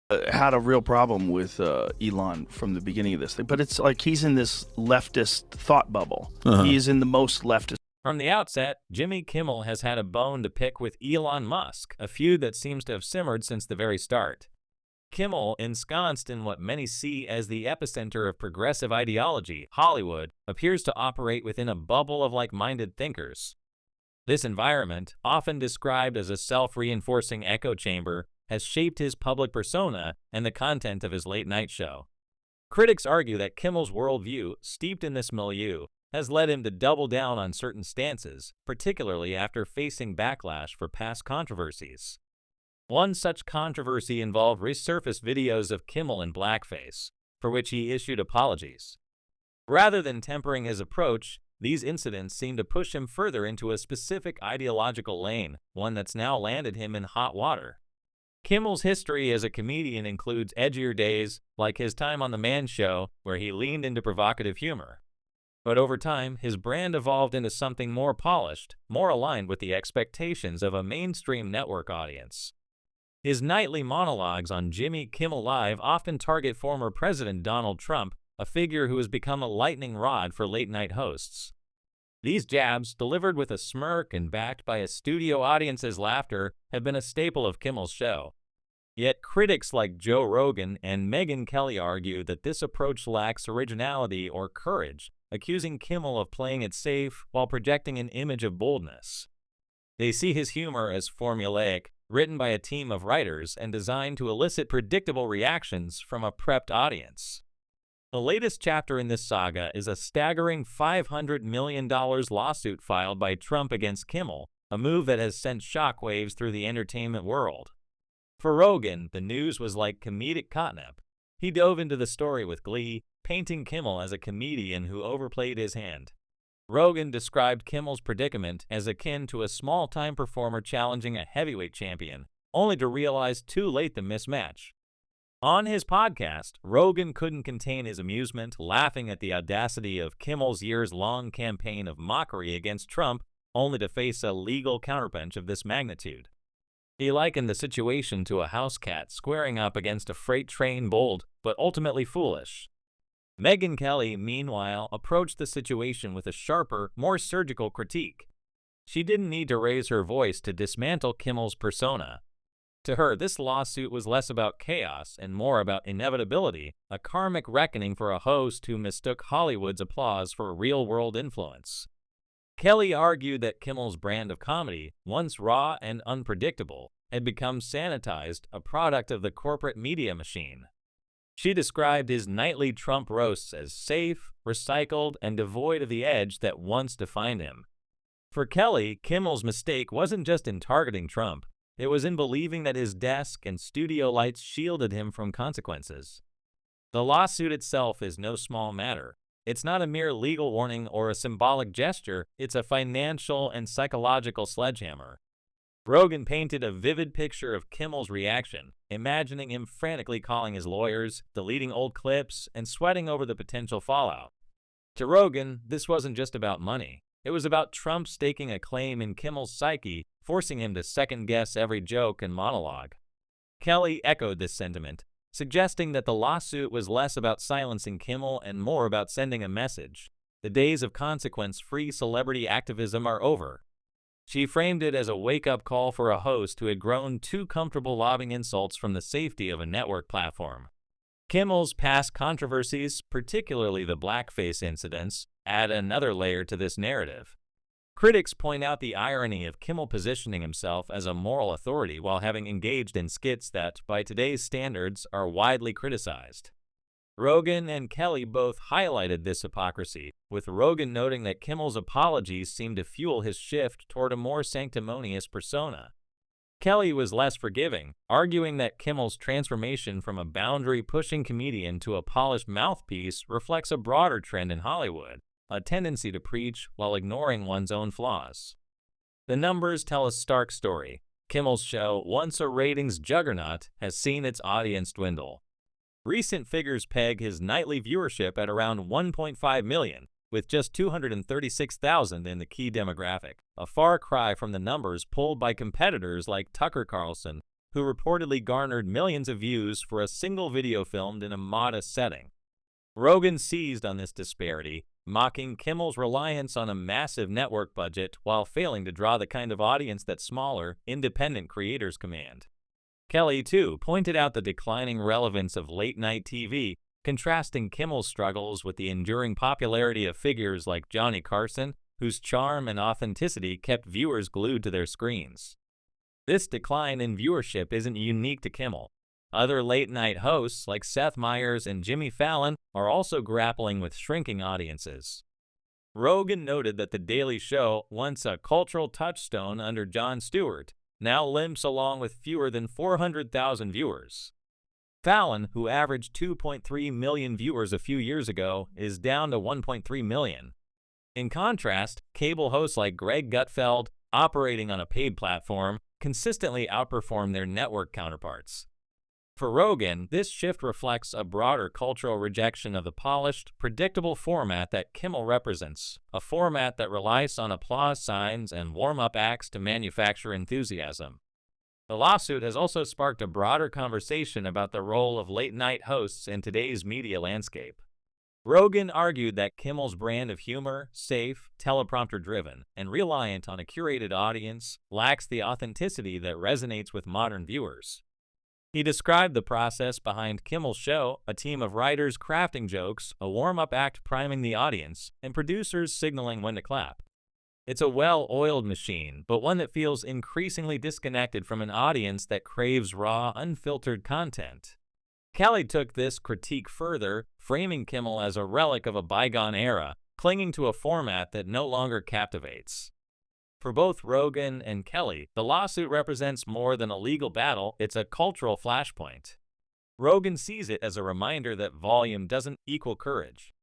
had a real problem with Elon from the beginning of this thing. But it's like he's in this leftist thought bubble. He is in the most leftist. From the outset, Jimmy Kimmel has had a bone to pick with Elon Musk, a feud that seems to have simmered since the very start. Kimmel, ensconced in what many see as the epicenter of progressive ideology, Hollywood, appears to operate within a bubble of like-minded thinkers. This environment, often described as a self-reinforcing echo chamber, has shaped his public persona and the content of his late-night show. Critics argue that Kimmel's worldview, steeped in this milieu, has led him to double down on certain stances, particularly after facing backlash for past controversies. One such controversy involved resurfaced videos of Kimmel in blackface, for which he issued apologies. Rather than tempering his approach, these incidents seem to push him further into a specific ideological lane, one that's now landed him in hot water. Kimmel's history as a comedian includes edgier days, like his time on The Man Show, where he leaned into provocative humor. But over time, his brand evolved into something more polished, more aligned with the expectations of a mainstream network audience. His nightly monologues on Jimmy Kimmel Live often target former President Donald Trump, a figure who has become a lightning rod for late-night hosts. These jabs, delivered with a smirk and backed by a studio audience's laughter, have been a staple of Kimmel's show. Yet critics like Joe Rogan and Megyn Kelly argue that this approach lacks originality or courage, accusing Kimmel of playing it safe while projecting an image of boldness. They see his humor as formulaic, written by a team of writers and designed to elicit predictable reactions from a prepped audience. The latest chapter in this saga is a staggering $500 million lawsuit filed by Trump against Kimmel, a move that has sent shockwaves through the entertainment world. For Rogan, the news was like comedic catnip. He dove into the story with glee, painting Kimmel as a comedian who overplayed his hand. Rogan described Kimmel's predicament as akin to a small-time performer challenging a heavyweight champion, only to realize too late the mismatch. On his podcast, Rogan couldn't contain his amusement, laughing at the audacity of Kimmel's years-long campaign of mockery against Trump, only to face a legal counterpunch of this magnitude. He likened the situation to a house cat squaring up against a freight train, bold, but ultimately foolish. Megyn Kelly, meanwhile, approached the situation with a sharper, more surgical critique. She didn't need to raise her voice to dismantle Kimmel's persona. To her, this lawsuit was less about chaos and more about inevitability, a karmic reckoning for a host who mistook Hollywood's applause for real-world influence. Kelly argued that Kimmel's brand of comedy, once raw and unpredictable, had become sanitized, a product of the corporate media machine. She described his nightly Trump roasts as safe, recycled, and devoid of the edge that once defined him. For Kelly, Kimmel's mistake wasn't just in targeting Trump, it was in believing that his desk and studio lights shielded him from consequences. The lawsuit itself is no small matter. It's not a mere legal warning or a symbolic gesture, it's a financial and psychological sledgehammer. Rogan painted a vivid picture of Kimmel's reaction, imagining him frantically calling his lawyers, deleting old clips, and sweating over the potential fallout. To Rogan, this wasn't just about money. It was about Trump staking a claim in Kimmel's psyche, forcing him to second-guess every joke and monologue. Kelly echoed this sentiment, suggesting that the lawsuit was less about silencing Kimmel and more about sending a message. The days of consequence-free celebrity activism are over. She framed it as a wake-up call for a host who had grown too comfortable lobbing insults from the safety of a network platform. Kimmel's past controversies, particularly the blackface incidents, add another layer to this narrative. Critics point out the irony of Kimmel positioning himself as a moral authority while having engaged in skits that, by today's standards, are widely criticized. Rogan and Kelly both highlighted this hypocrisy, with Rogan noting that Kimmel's apologies seemed to fuel his shift toward a more sanctimonious persona. Kelly was less forgiving, arguing that Kimmel's transformation from a boundary-pushing comedian to a polished mouthpiece reflects a broader trend in Hollywood, a tendency to preach while ignoring one's own flaws. The numbers tell a stark story. Kimmel's show, once a ratings juggernaut, has seen its audience dwindle. Recent figures peg his nightly viewership at around 1.5 million, with just 236,000 in the key demographic, a far cry from the numbers pulled by competitors like Tucker Carlson, who reportedly garnered millions of views for a single video filmed in a modest setting. Rogan seized on this disparity, mocking Kimmel's reliance on a massive network budget while failing to draw the kind of audience that smaller, independent creators command. Kelly, too, pointed out the declining relevance of late-night TV, contrasting Kimmel's struggles with the enduring popularity of figures like Johnny Carson, whose charm and authenticity kept viewers glued to their screens. This decline in viewership isn't unique to Kimmel. Other late-night hosts like Seth Meyers and Jimmy Fallon are also grappling with shrinking audiences. Rogan noted that The Daily Show, once a cultural touchstone under Jon Stewart, now limps along with fewer than 400,000 viewers. Fallon, who averaged 2.3 million viewers a few years ago, is down to 1.3 million. In contrast, cable hosts like Greg Gutfeld, operating on a paid platform, consistently outperform their network counterparts. For Rogan, this shift reflects a broader cultural rejection of the polished, predictable format that Kimmel represents, a format that relies on applause signs and warm-up acts to manufacture enthusiasm. The lawsuit has also sparked a broader conversation about the role of late-night hosts in today's media landscape. Rogan argued that Kimmel's brand of humor, safe, teleprompter-driven, and reliant on a curated audience, lacks the authenticity that resonates with modern viewers. He described the process behind Kimmel's show, a team of writers crafting jokes, a warm-up act priming the audience, and producers signaling when to clap. It's a well-oiled machine, but one that feels increasingly disconnected from an audience that craves raw, unfiltered content. Kelly took this critique further, framing Kimmel as a relic of a bygone era, clinging to a format that no longer captivates. For both Rogan and Kelly, the lawsuit represents more than a legal battle, it's a cultural flashpoint. Rogan sees it as a reminder that volume doesn't equal courage.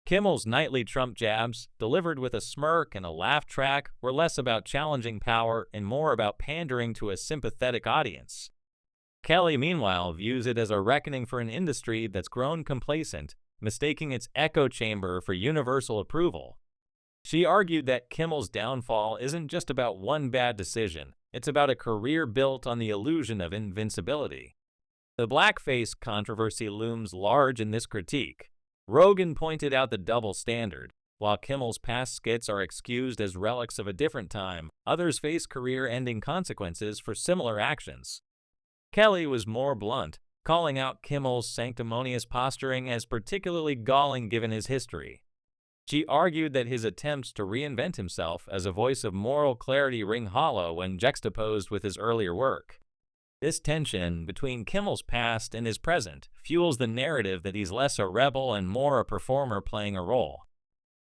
Kimmel's nightly Trump jabs, delivered with a smirk and a laugh track, were less about challenging power and more about pandering to a sympathetic audience. Kelly, meanwhile, views it as a reckoning for an industry that's grown complacent, mistaking its echo chamber for universal approval. She argued that Kimmel's downfall isn't just about one bad decision, it's about a career built on the illusion of invincibility. The blackface controversy looms large in this critique. Rogan pointed out the double standard. While Kimmel's past skits are excused as relics of a different time, others face career-ending consequences for similar actions. Kelly was more blunt, calling out Kimmel's sanctimonious posturing as particularly galling given his history. She argued that his attempts to reinvent himself as a voice of moral clarity ring hollow when juxtaposed with his earlier work. This tension between Kimmel's past and his present fuels the narrative that he's less a rebel and more a performer playing a role.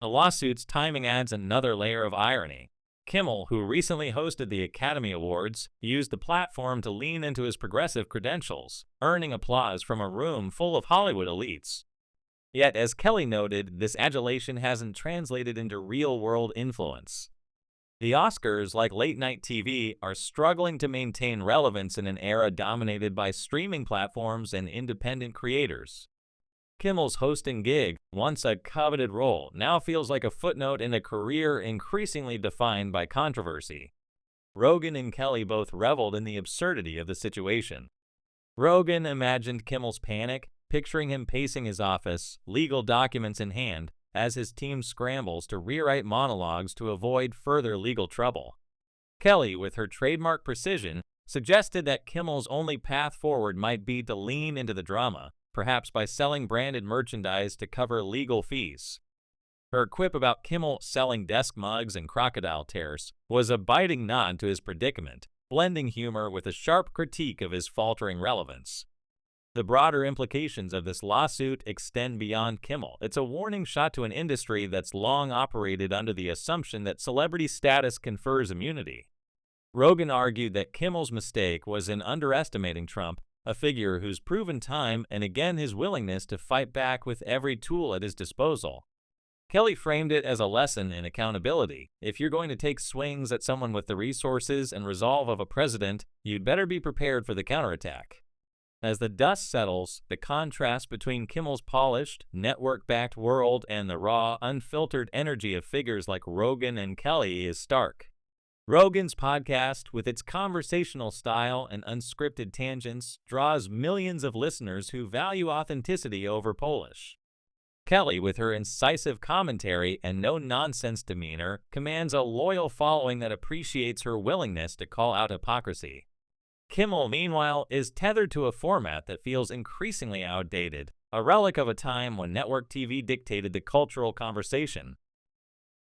The lawsuit's timing adds another layer of irony. Kimmel, who recently hosted the Academy Awards, used the platform to lean into his progressive credentials, earning applause from a room full of Hollywood elites. Yet, as Kelly noted, this adulation hasn't translated into real-world influence. The Oscars, like late-night TV, are struggling to maintain relevance in an era dominated by streaming platforms and independent creators. Kimmel's hosting gig, once a coveted role, now feels like a footnote in a career increasingly defined by controversy. Rogan and Kelly both reveled in the absurdity of the situation. Rogan imagined Kimmel's panic, picturing him pacing his office, legal documents in hand, as his team scrambles to rewrite monologues to avoid further legal trouble. Kelly, with her trademark precision, suggested that Kimmel's only path forward might be to lean into the drama, perhaps by selling branded merchandise to cover legal fees. Her quip about Kimmel selling desk mugs and crocodile tears was a biting nod to his predicament, blending humor with a sharp critique of his faltering relevance. The broader implications of this lawsuit extend beyond Kimmel. It's a warning shot to an industry that's long operated under the assumption that celebrity status confers immunity. Rogan argued that Kimmel's mistake was in underestimating Trump, a figure whose proven time and again his willingness to fight back with every tool at his disposal. Kelly framed it as a lesson in accountability. If you're going to take swings at someone with the resources and resolve of a president, you'd better be prepared for the counterattack. As the dust settles, the contrast between Kimmel's polished, network-backed world and the raw, unfiltered energy of figures like Rogan and Kelly is stark. Rogan's podcast, with its conversational style and unscripted tangents, draws millions of listeners who value authenticity over polish. Kelly, with her incisive commentary and no-nonsense demeanor, commands a loyal following that appreciates her willingness to call out hypocrisy. Kimmel, meanwhile, is tethered to a format that feels increasingly outdated, a relic of a time when network TV dictated the cultural conversation.